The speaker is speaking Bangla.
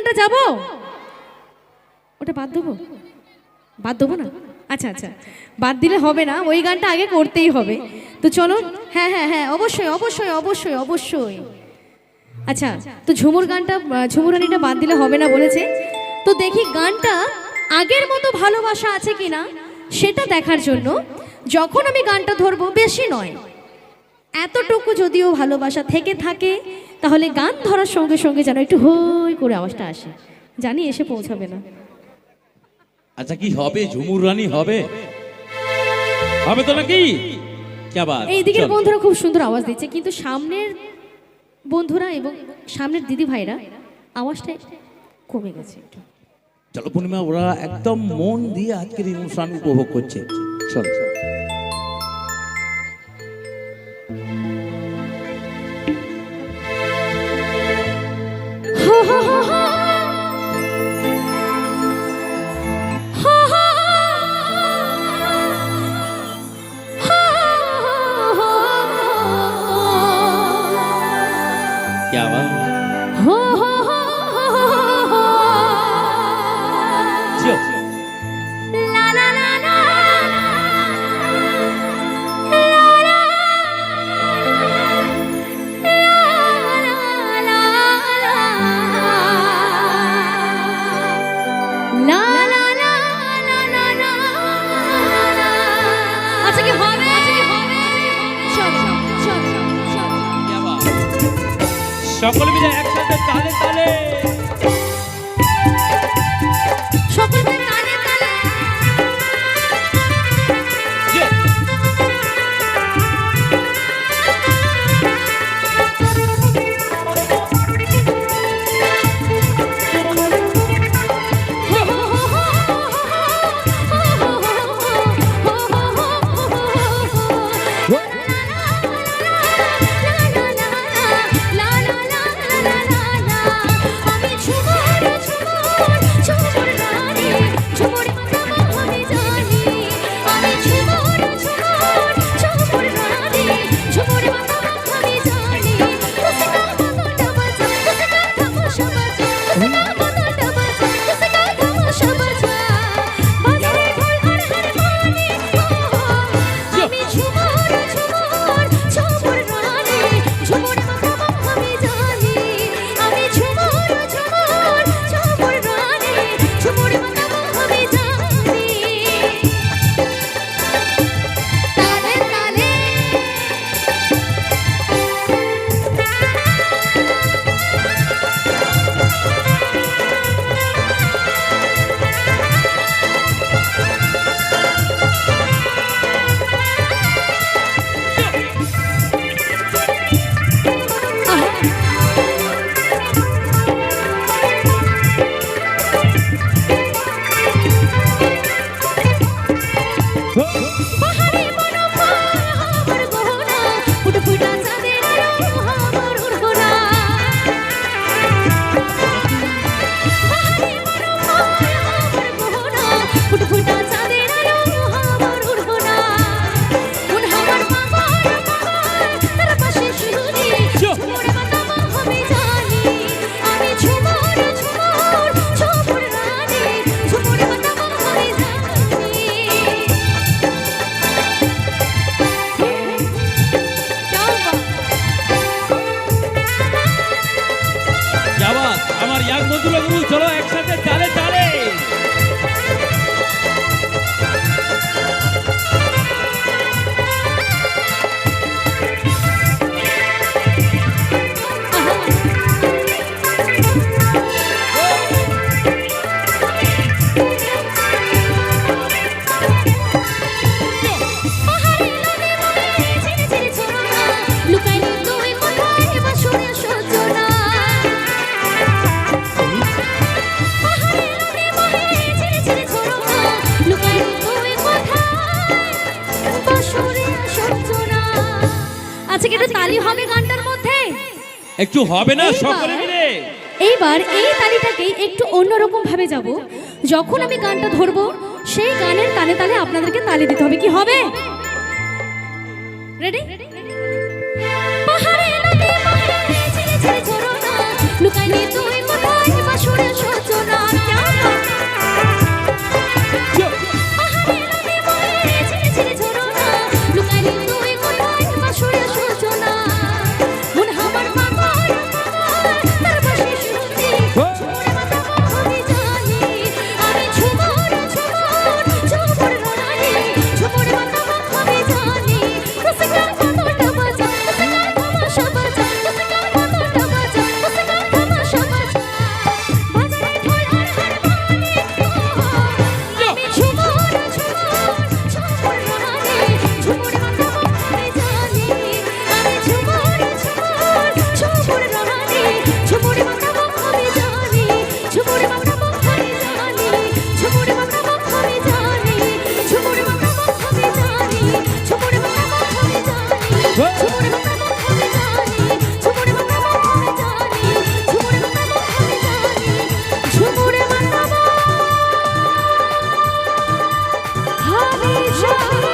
গানটা যাবো, ওটা বাদ দেবো? বাদ দেবো না? আচ্ছা আচ্ছা, বাদ দিলে হবে না, ওই গানটা আগে করতেই হবে। তো চলো, হ্যাঁ হ্যাঁ হ্যাঁ, অবশ্যই অবশ্যই অবশ্যই অবশ্যই। আচ্ছা, তো ঝুমুর গানটা, ঝুমুরানিটা বাদ দিলে হবে না বলেছে। তো দেখি গানটা আগের মতো ভালোবাসা আছে কিনা সেটা দেখার জন্য যখন আমি গানটা ধরবো, বেশি নয়, এতটুকু যদিও ভালোবাসা থেকে থাকে, তাহলে গান ধরার সঙ্গে সঙ্গে যেন একটু হই করে আওয়াজটা আসে, জানি এসে পৌঁছাবে না। আচ্ছা, কি হবে? ঝুমুর রানী হবে? হবে তো নাকি? এই দিকের বন্ধুরা খুব সুন্দর আওয়াজ দিচ্ছে, কিন্তু সামনের বন্ধুরা এবং সামনের দিদি ভাইরা আওয়াজটা কমে গেছে একটু। চলো পূর্ণিমা, ওরা একদম মন দিয়ে আজকের এই অনুষ্ঠান উপভোগ করছে। চলো। क्या बात? ला ला ला ला अच्छा কি হবে? সকল মিলে একসাথে তালে তালে, সকল মিলে তালে তালে। আমার ইয়াং বন্ধুরা, চলো একসাথে তালে তালে। তালি হবে গানটার মধ্যে, একটু হবে না সকলে মিলে? এইবার এই তালিটাকে একটু অন্যরকম ভাবে যাব। যখন আমি গানটা ধরবো, সেই গানের তালে তালে আপনাদেরকে তালি দিতে হবে। কি হবে? রেডি? পাহাড়ে নদী পাহাড়ে ঝিরে ঝিরে ঝরনা, লুকাইলি তুই কোথায় বাসুরের আশা